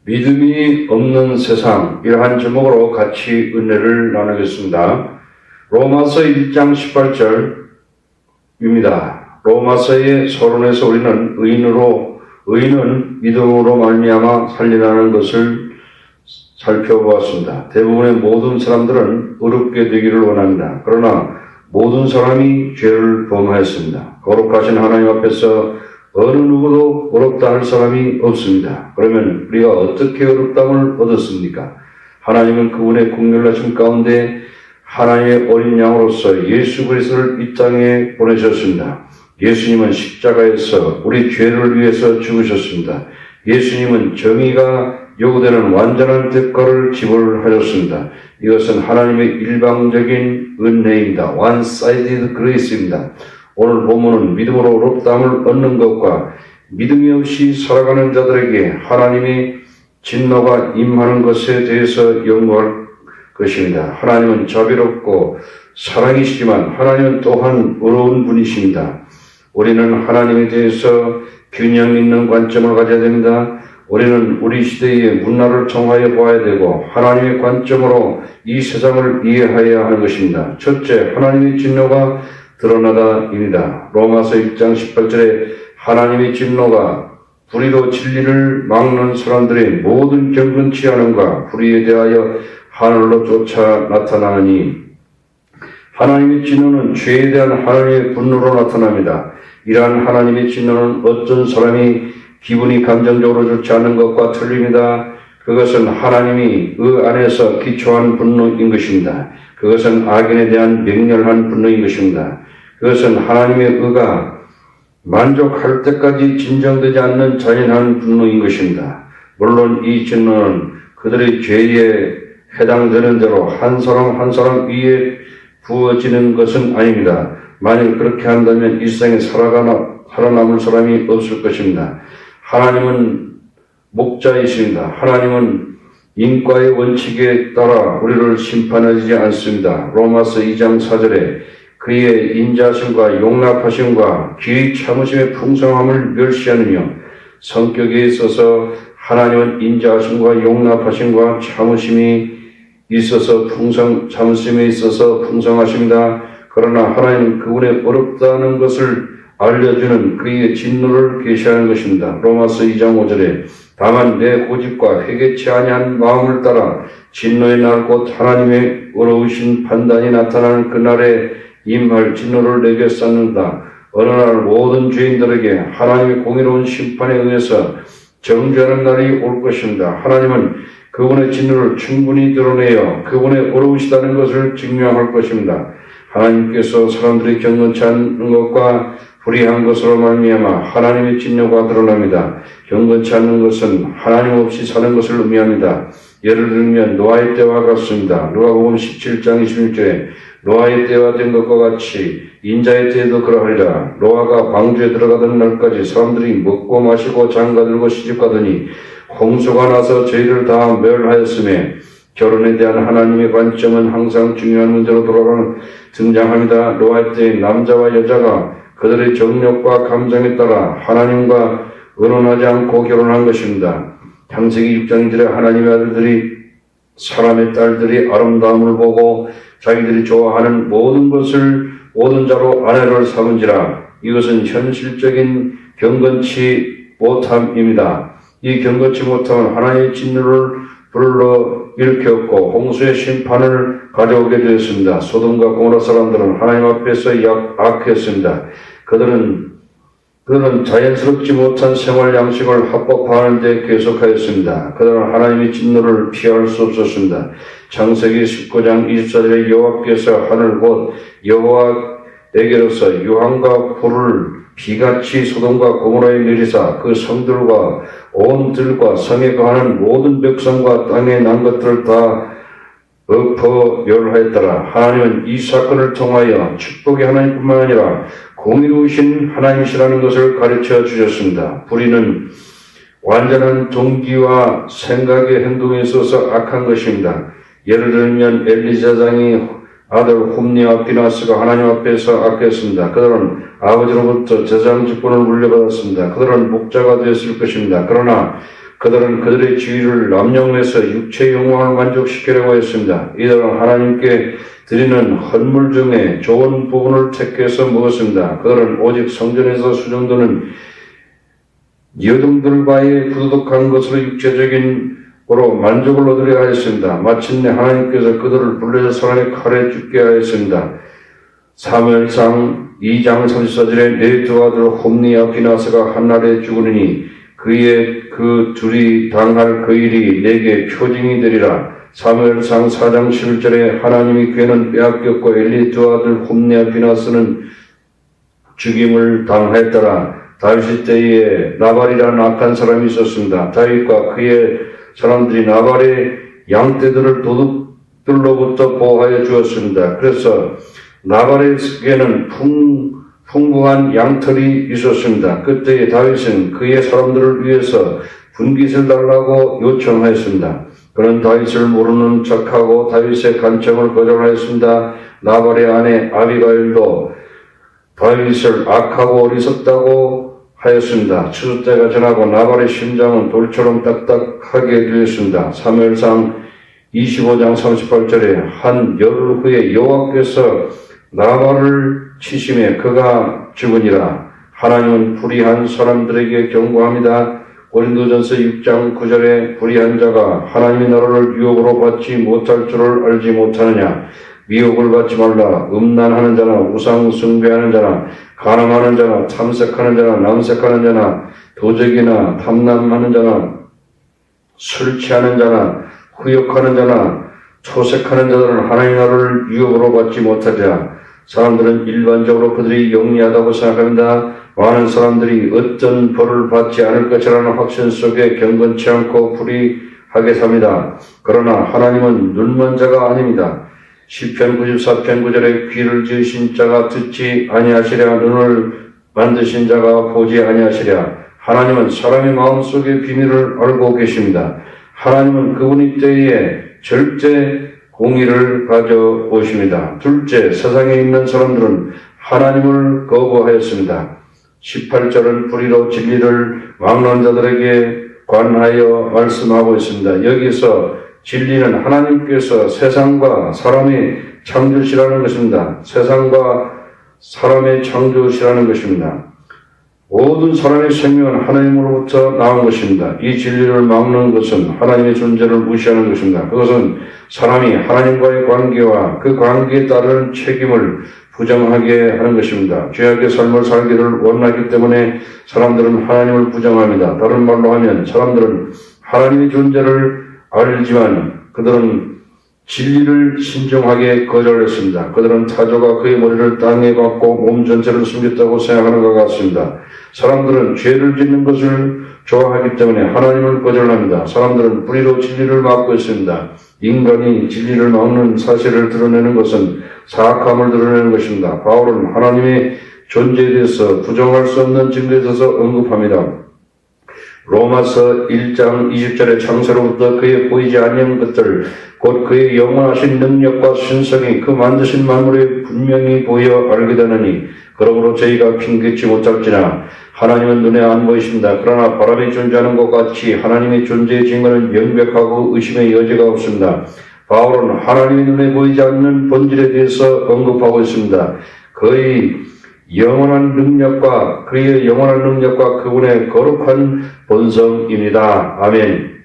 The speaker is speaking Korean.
믿음이 없는 세상, 이러한 제목으로 같이 은혜를 나누겠습니다. 로마서 1장 18절입니다. 로마서의 서론에서 우리는 의인은 믿음으로 말미암아 살리라는 것을 살펴보았습니다. 대부분의 모든 사람들은 의롭게 되기를 원합니다. 그러나 모든 사람이 죄를 범하였습니다. 거룩하신 하나님 앞에서 어느 누구도 의롭다 할 사람이 없습니다. 그러면 우리가 어떻게 의롭다함을 얻었습니까? 하나님은 그분의 국률하심 가운데 하나님의 어린 양으로서 예수 그리스도를 이 땅에 보내셨습니다. 예수님은 십자가에서 우리 죄를 위해서 죽으셨습니다. 예수님은 정의가 요구되는 완전한 대가를 지불하셨습니다. 이것은 하나님의 일방적인 은혜입니다. one-sided grace입니다. 오늘 본문은 믿음으로 의롭다함을 얻는 것과 믿음이 없이 살아가는 자들에게 하나님의 진노가 임하는 것에 대해서 연구할 것입니다. 하나님은 자비롭고 사랑이시지만 하나님은 또한 의로운 분이십니다. 우리는 하나님에 대해서 균형 있는 관점을 가져야 됩니다. 우리는 우리 시대의 문화를 통하여 보아야 되고 하나님의 관점으로 이 세상을 이해해야 하는 것입니다. 첫째, 하나님의 진노가 드러나다입니다. 로마서 1장 18절에 하나님의 진노가 불의로 진리를 막는 사람들의 모든 경건치 않음과 불의에 대하여 하늘로 쫓아 나타나니, 하나님의 진노는 죄에 대한 하나님의 분노로 나타납니다. 이러한 하나님의 진노는 어떤 사람이 기분이 감정적으로 좋지 않은 것과 틀립니다. 그것은 하나님이 그 안에서 기초한 분노인 것입니다. 그것은 악인에 대한 맹렬한 분노인 것입니다. 그것은 하나님의 의가 만족할 때까지 진정되지 않는 잔인한 분노인 것입니다. 물론 이 진노는 그들의 죄에 해당되는 대로 한 사람 한 사람 위에 부어지는 것은 아닙니다. 만일 그렇게 한다면 일생에 살아남을 사람이 없을 것입니다. 하나님은 목자이십니다. 하나님은 인과의 원칙에 따라 우리를 심판하지 않습니다. 로마서 2장 4절에 그의 인자심과 용납하심과 귀의 참으심의 풍성함을 멸시하느며, 성격에 있어서 하나님은 인자하심과 용납하심과 참으심이 있어서 참으심에 있어서 풍성하십니다. 그러나 하나님은 그분의 어렵다는 것을 알려주는 그의 진노를 계시하는 것입니다. 로마서 2장 5절에 다만 내 고집과 회개치 아니한 마음을 따라 진노의 날 곧 하나님의 어려우신 판단이 나타나는 그날에 임할 진노를 내게 쌓는다. 어느 날 모든 죄인들에게 하나님의 공의로운 심판에 의해서 정죄하는 날이 올 것입니다. 하나님은 그분의 진노를 충분히 드러내어 그분의 어려우시다는 것을 증명할 것입니다. 하나님께서 사람들이 경건치 않은 것과 불의한 것으로 말미암아 하나님의 진노가 드러납니다. 경건치 않는 것은 하나님 없이 사는 것을 의미합니다. 예를 들면 노아의 때와 같습니다. 누가복음 17장 26절에 노아의 때와 된 것과 같이 인자의 때에도 그러하리라. 노아가 방주에 들어가던 날까지 사람들이 먹고 마시고 장가들고 시집가더니 홍수가 나서 저희를 다 멸하였음에, 결혼에 대한 하나님의 관점은 항상 중요한 문제로 등장합니다. 노아의 때에 남자와 여자가 그들의 정욕과 감정에 따라 하나님과 의논하지 않고 결혼한 것입니다. 창세기 6장 1절에 하나님의 아들들이 사람의 딸들이 아름다움을 보고 자기들이 좋아하는 모든 자로 아내를 삼은지라. 이것은 현실적인 경건치 못함입니다. 이 경건치 못함은 하나님의 진노를 불러 일으켰고 홍수의 심판을 가져오게 되었습니다. 소돔과 고모라 사람들은 하나님 앞에서 악했습니다. 그들은 자연스럽지 못한 생활 양식을 합법화하는 데 계속하였습니다. 그들은 하나님의 진노를 피할 수 없었습니다. 창세기 19장 24절에 여호와께서 하늘 곧 여호와에게로서 유황과 불을 비같이 소돔과 고모라에 내리사 그 성들과 온 들과 성에 거하는 모든 백성과 땅에 난 것들을 다 엎어 멸하였더라. 하나님은 이 사건을 통하여 축복의 하나님뿐만 아니라 공의로우신 하나님이시라는 것을 가르쳐 주셨습니다. 불의는 완전한 동기와 생각의 행동에 있어서 악한 것입니다. 예를 들면 엘리사장이 아들 홈니와 비나스가 하나님 앞에서 악했습니다. 그들은 아버지로부터 제장 직분을 물려받았습니다. 그들은 목자가 되었을 것입니다. 그러나 그들은 그들의 지위를 남용해서 육체의 욕망을 만족시키려고 했습니다. 이들은 하나님께 드리는 헌물 중에 좋은 부분을 택해서 먹었습니다. 그들은 오직 성전에서 수정되는 여종들과의 부도덕한 것으로 육체적인으로 만족을 얻으려 하였습니다. 마침내 하나님께서 그들을 불러서 사람의 칼에 죽게 하였습니다. 사무엘상 2장 34절에 내 두 아들 홈니와 비나스가 한날에 죽으리니 그 둘이 당할 그 일이 내게 표징이 되리라. 사무엘상 4장 11절에 하나님이 괴는 빼앗겼고 엘리 두 아들 홈니와 비나스는 죽임을 당하였더라. 다윗 때에 나발이라는 악한 사람이 있었습니다. 다윗과 그의 사람들이 나발의 양떼들을 도둑들로부터 보호하여 주었습니다. 그래서 나발에게는 풍부한 양털이 있었습니다. 그때에 다윗은 그의 사람들을 위해서 분깃을 달라고 요청하였습니다. 그는 다윗을 모르는 척하고 다윗의 간청을 거절하였습니다. 나발의 아내 아비가일도 다윗을 악하고 어리석다고 하였습니다. 추수 때가 지나고 나발의 심장은 돌처럼 딱딱하게 되었습니다. 사무엘상 25장 38절에 한 열흘 후에 여호와께서 나발을 치심에 그가 죽으니라. 하나님은 불의한 사람들에게 경고합니다. 고린도전서 6장 9절에 불의한 자가 하나님의 나라를 유혹으로 받지 못할 줄을 알지 못하느냐. 미혹을 받지 말라. 음란하는 자나 우상 숭배하는 자나 가늠하는 자나 탐색하는 자나 남색하는 자나 도적이나 탐남하는 자나 술 취하는 자나 후욕하는 자나 초색하는 자들은 하나님의 나라를 유혹으로 받지 못하리라. 사람들은 일반적으로 그들이 영리하다고 생각합니다. 많은 사람들이 어떤 벌을 받지 않을 것이라는 확신 속에 경건치 않고 불의하게 삽니다. 그러나 하나님은 눈먼 자가 아닙니다. 시편 94편 9절에 귀를 지으신 자가 듣지 아니하시랴 눈을 만드신 자가 보지 아니하시랴. 하나님은 사람의 마음속의 비밀을 알고 계십니다. 하나님은 그분이 때에 절대 공의를 가져오십니다. 둘째, 세상에 있는 사람들은 하나님을 거부하였습니다. 18절은 불의로 진리를 막는 자들에게 관하여 말씀하고 있습니다. 여기서 진리는 하나님께서 세상과 사람의 창조시라는 것입니다. 세상과 사람의 창조시라는 것입니다. 모든 사람의 생명은 하나님으로부터 나온 것입니다. 이 진리를 막는 것은 하나님의 존재를 무시하는 것입니다. 그것은 사람이 하나님과의 관계와 그 관계에 따른 책임을 부정하게 하는 것입니다. 죄악의 삶을 살기를 원하기 때문에 사람들은 하나님을 부정합니다. 다른 말로 하면 사람들은 하나님의 존재를 알지만 그들은 진리를 신중하게 거절했습니다. 그들은 타조가 그의 머리를 땅에 박고 몸 전체를 숨겼다고 생각하는 것 같습니다. 사람들은 죄를 짓는 것을 좋아하기 때문에 하나님을 거절합니다. 사람들은 불의로 진리를 막고 있습니다. 인간이 진리를 막는 사실을 드러내는 것은 사악함을 드러내는 것입니다. 바울은 하나님의 존재에 대해서 부정할 수 없는 증거에 대해서 언급합니다. 로마서 1장 20절의 창세로부터 그의 보이지 아니한 것들 곧 그의 영원하신 능력과 신성이 그 만드신 만물에 분명히 보여 알게 되느니 그러므로 저희가 핑계치 못할지나 하나님은 눈에 안 보이십니다. 그러나 바람이 존재하는 것 같이 하나님의 존재의 증거는 명백하고 의심의 여지가 없습니다. 바울은 하나님의 눈에 보이지 않는 본질에 대해서 언급하고 있습니다. 그의 영원한 능력과 그분의 거룩한 본성입니다. 아멘.